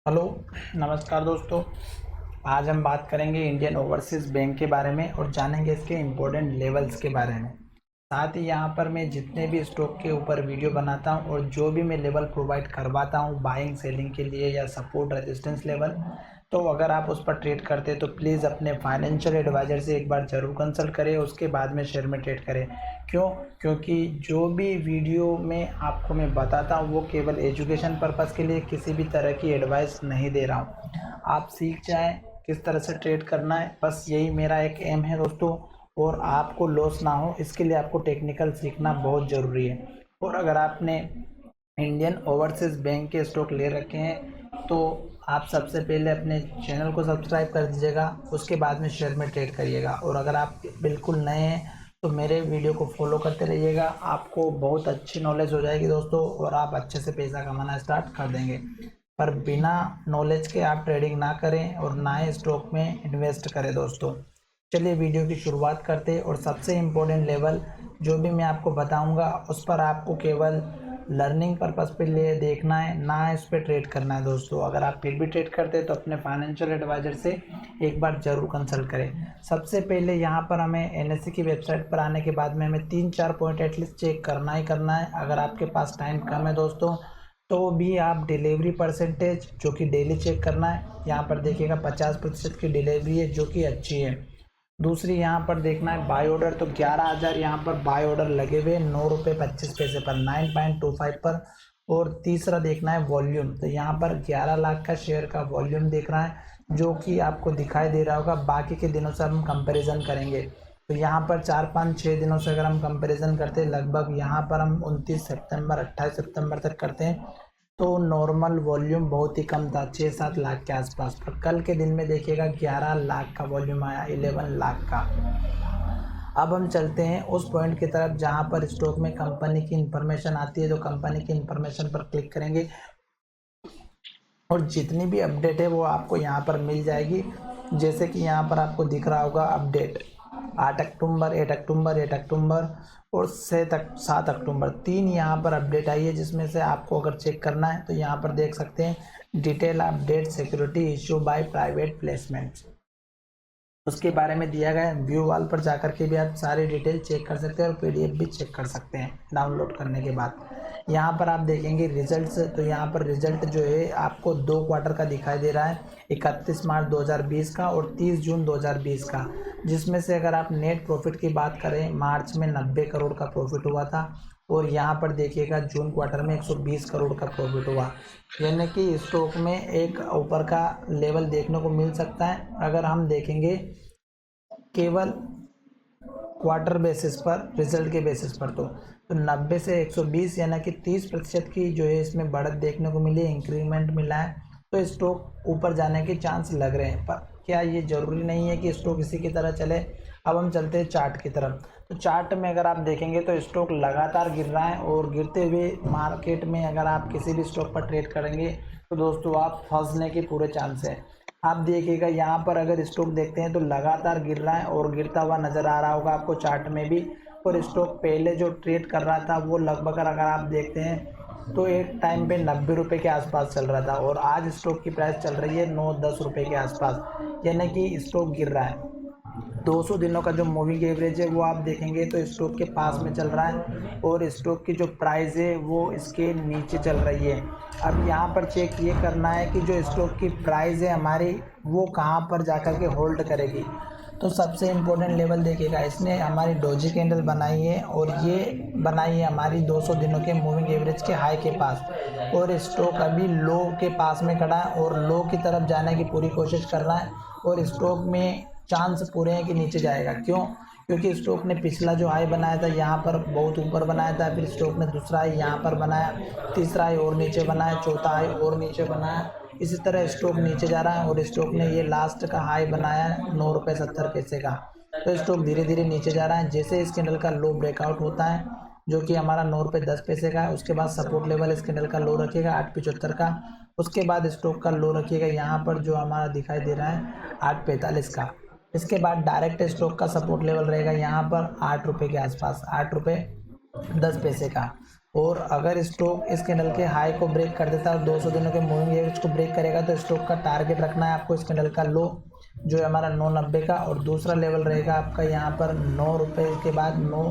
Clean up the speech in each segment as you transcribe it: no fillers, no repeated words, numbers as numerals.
Hello, नमस्कार दोस्तों। आज हम बात करेंगे इंडियन ओवरसीज़ बैंक के बारे में और जानेंगे इसके इम्पोर्टेंट लेवल्स के बारे में। साथ ही यहाँ पर मैं जितने भी स्टॉक के ऊपर वीडियो बनाता हूँ और जो भी मैं लेवल प्रोवाइड करवाता हूँ बाइंग सेलिंग के लिए या सपोर्ट रेजिस्टेंस लेवल, तो अगर आप उस पर ट्रेड करते हैं तो प्लीज़ अपने फाइनेंशियल एडवाइज़र से एक बार ज़रूर कंसल्ट करें, उसके बाद में शेयर में ट्रेड करें। क्यों? क्योंकि जो भी वीडियो में आपको मैं बताता हूँ वो केवल एजुकेशन पर्पज़ के लिए, किसी भी तरह की एडवाइस नहीं दे रहा हूँ। आप सीख जाएँ किस तरह से ट्रेड करना है, बस यही मेरा एक एम है दोस्तों। और आपको लॉस ना हो इसके लिए आपको टेक्निकल सीखना बहुत ज़रूरी है। और अगर आपने इंडियन ओवरसीज़ बैंक के स्टॉक ले रखे हैं तो आप सबसे पहले अपने चैनल को सब्सक्राइब कर दीजिएगा, उसके बाद में शेयर में ट्रेड करिएगा। और अगर आप बिल्कुल नए हैं तो मेरे वीडियो को फॉलो करते रहिएगा, आपको बहुत अच्छी नॉलेज हो जाएगी दोस्तों और आप अच्छे से पैसा कमाना स्टार्ट कर देंगे। पर बिना नॉलेज के आप ट्रेडिंग ना करें और ना ही स्टॉक में इन्वेस्ट करें दोस्तों। चलिए वीडियो की शुरुआत करते हैं। और सबसे इम्पोर्टेंट लेवल जो भी मैं आपको बताऊंगा उस पर आपको केवल लर्निंग पर्पस पे ले देखना है, ना इस पे ट्रेड करना है दोस्तों। अगर आप फिर भी ट्रेड करते हैं तो अपने फाइनेंशियल एडवाइज़र से एक बार ज़रूर कंसल्ट करें। सबसे पहले यहाँ पर हमें एनएससी की वेबसाइट पर आने के बाद में हमें 3-4 पॉइंट एटलीस्ट चेक करना ही करना है। अगर आपके पास टाइम कम है दोस्तों तो भी आप डिलीवरी परसेंटेज जो कि डेली चेक करना है। यहाँ पर देखिएगा 50% की डिलीवरी है जो कि अच्छी है। दूसरी यहाँ पर देखना है बाय ऑर्डर, तो 11,000 यहाँ पर बाय ऑर्डर लगे हुए 9 रुपये 25 पैसे पर 9.25 पर। और तीसरा देखना है वॉल्यूम, तो यहाँ पर 11 लाख का शेयर का वॉल्यूम देख रहा है जो कि आपको दिखाई दे रहा होगा। बाकी के दिनों से हम कंपैरिजन करेंगे तो यहाँ पर 4-5-6 दिनों से अगर हम कंपैरिजन करते हैं, लगभग यहाँ पर हम 29 सितंबर 28 सितंबर तक करते हैं तो नॉर्मल वॉल्यूम बहुत ही कम था, 6-7 लाख के आसपास। पर कल के दिन में देखिएगा 11 लाख का वॉल्यूम आया, 11 लाख का। अब हम चलते हैं उस पॉइंट की तरफ जहां पर स्टॉक में कंपनी की इंफॉर्मेशन आती है। तो कंपनी की इंफॉर्मेशन पर क्लिक करेंगे और जितनी भी अपडेट है वो आपको यहाँ पर मिल जाएगी। जैसे कि यहाँ पर आपको दिख रहा होगा अपडेट 8 अक्टूबर, 8 अक्टूबर, 8 अक्टूबर और 7 अक्टूबर, 3 यहाँ पर अपडेट आई है। जिसमें से आपको अगर चेक करना है तो यहाँ पर देख सकते हैं detail update security issue by private placement, उसके बारे में दिया गया है। व्यू वाल पर जाकर के भी आप सारी डिटेल चेक कर सकते हैं और पीडीएफ भी चेक कर सकते हैं डाउनलोड करने के बाद। यहाँ पर आप देखेंगे रिजल्ट्स, तो यहाँ पर रिजल्ट जो है आपको 2 क्वार्टर का दिखाई दे रहा है, 31 मार्च 2020 का और 30 जून 2020 का। जिसमें से अगर आप नेट प्रॉफिट की बात करें, मार्च में 90 करोड़ का प्रॉफिट हुआ था और यहाँ पर देखिएगा जून क्वार्टर में 120 करोड़ का प्रॉफिट हुआ। यानी कि स्टॉक में एक ऊपर का लेवल देखने को मिल सकता है। अगर हम देखेंगे केवल क्वार्टर बेसिस पर, रिजल्ट के बेसिस पर, तो 90 से 120 यानी कि 30% की जो है इसमें बढ़त देखने को मिली है, इंक्रीमेंट मिला है। तो स्टॉक ऊपर जाने के चांस लग रहे हैं। पर क्या ये ज़रूरी नहीं है कि स्टॉक इसी की तरह चले। अब हम चलते हैं चार्ट की तरफ। तो चार्ट में अगर आप देखेंगे तो स्टॉक लगातार गिर रहा है और गिरते हुए मार्केट में अगर आप किसी भी स्टॉक पर ट्रेड करेंगे तो दोस्तों आप फंसने के पूरे चांस है। आप देखिएगा यहाँ पर अगर स्टॉक देखते हैं तो लगातार गिर रहा है और गिरता हुआ नज़र आ रहा होगा आपको चार्ट में भी। और स्टॉक पहले जो ट्रेड कर रहा था वो लगभग अगर आप देखते हैं तो एक टाइम पे 90 रुपये के आसपास चल रहा था और आज स्टॉक की प्राइस चल रही है 9-10 रुपये के आसपास। यानी कि स्टॉक गिर रहा है। 200 दिनों का जो मूविंग एवरेज है वो आप देखेंगे तो स्टॉक के पास में चल रहा है और स्टॉक की जो प्राइस है वो इसके नीचे चल रही है। अब यहाँ पर चेक ये करना है कि जो स्टॉक की प्राइस है हमारी वो कहाँ पर जाकर के होल्ड करेगी। तो सबसे इम्पोर्टेंट लेवल देखिएगा, इसने हमारी डोजी कैंडल बनाई है और ये बनाई है हमारी 200 दिनों के मूविंग एवरेज के हाई के पास। और स्टॉक अभी लो के पास में खड़ा है और लो की तरफ जाने की पूरी कोशिश कर रहा है और स्टॉक में चांस पूरे हैं कि नीचे जाएगा। क्यों? क्योंकि स्टॉक ने पिछला जो हाई बनाया था यहाँ पर बहुत ऊपर बनाया था, फिर स्टॉक ने दूसरा हाई यहाँ पर बनाया, तीसरा हाई और नीचे बनाया, चौथा हाई और नीचे बनाया। इसी तरह स्टॉक नीचे जा रहा है और स्टॉक ने ये लास्ट का हाई बनाया 9 रुपये 70 पैसे का। तो स्टॉक धीरे धीरे नीचे जा रहा है। जैसे इस कैंडल का लो ब्रेकआउट होता है जो कि हमारा 9 रुपये 10 पैसे का है, उसके बाद सपोर्ट लेवल इस कैंडल का लो रखिएगा 8.75 का। उसके बाद स्टॉक का लो रखिएगा यहाँ पर जो हमारा दिखाई दे रहा है 8.45 का। इसके बाद डायरेक्ट स्टॉक का सपोर्ट लेवल रहेगा यहाँ पर 8 रुपये के आसपास, 8 रुपये 10 पैसे का। और अगर स्टॉक इस कैंडल के हाई को ब्रेक कर देता है और 200 दिनों के मूविंग एवरेज को ब्रेक करेगा तो स्टॉक का टारगेट रखना है आपको इस कैंडल का लो जो है हमारा 990 का, और दूसरा लेवल रहेगा आपका यहाँ पर 9 रुपये के बाद 9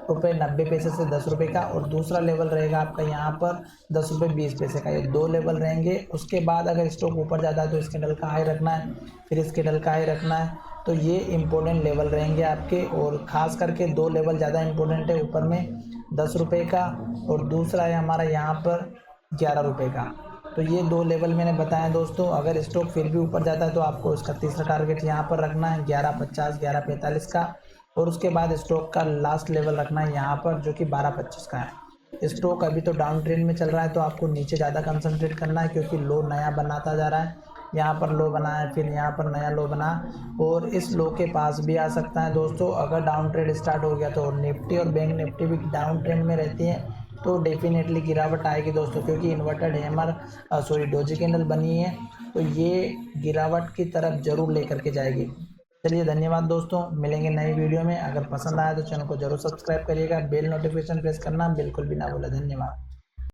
रुपये 90 पैसे से 10 रुपये का, और दूसरा लेवल रहेगा आपका यहाँ पर 10 रुपये 20 पैसे का। ये दो लेवल रहेंगे। उसके बाद अगर स्टॉक ऊपर जाता है तो इस कैंडल का हाई रखना है, फिर इस कैंडल का हाई रखना है। तो ये इंपॉर्टेंट लेवल रहेंगे आपके, और ख़ास करके दो लेवल ज़्यादा इंपॉर्टेंट है, ऊपर में 10 रुपये का और दूसरा है हमारा यहाँ पर 11 रुपये का। तो ये दो लेवल मैंने बताया दोस्तों। अगर स्टॉक फिर भी ऊपर जाता है तो आपको इसका तीसरा टारगेट यहाँ पर रखना है 11.50 11.45 का, और उसके बाद स्टॉक का लास्ट लेवल रखना है यहाँ पर जो कि 12.25 का है। स्टॉक अभी तो डाउन ट्रेंड में चल रहा है तो आपको नीचे ज़्यादा कंसंट्रेट करना है, क्योंकि लो नया बनाता जा रहा है। यहाँ पर लो बना है, फिर यहाँ पर नया लो बना, और इस लो के पास भी आ सकता है दोस्तों। अगर डाउन ट्रेंड स्टार्ट हो गया तो निफ्टी और बैंक निफ्टी भी डाउन ट्रेंड में रहती हैं तो डेफिनेटली गिरावट आएगी दोस्तों, क्योंकि इन्वर्टेड हैमर डोजी कैंडल बनी है तो ये गिरावट की तरफ जरूर लेकर के जाएगी। चलिए धन्यवाद दोस्तों, मिलेंगे नई वीडियो में। अगर पसंद आया तो चैनल को जरूर सब्सक्राइब करिएगा, बेल नोटिफिकेशन प्रेस करना बिल्कुल भी ना भूलें। धन्यवाद।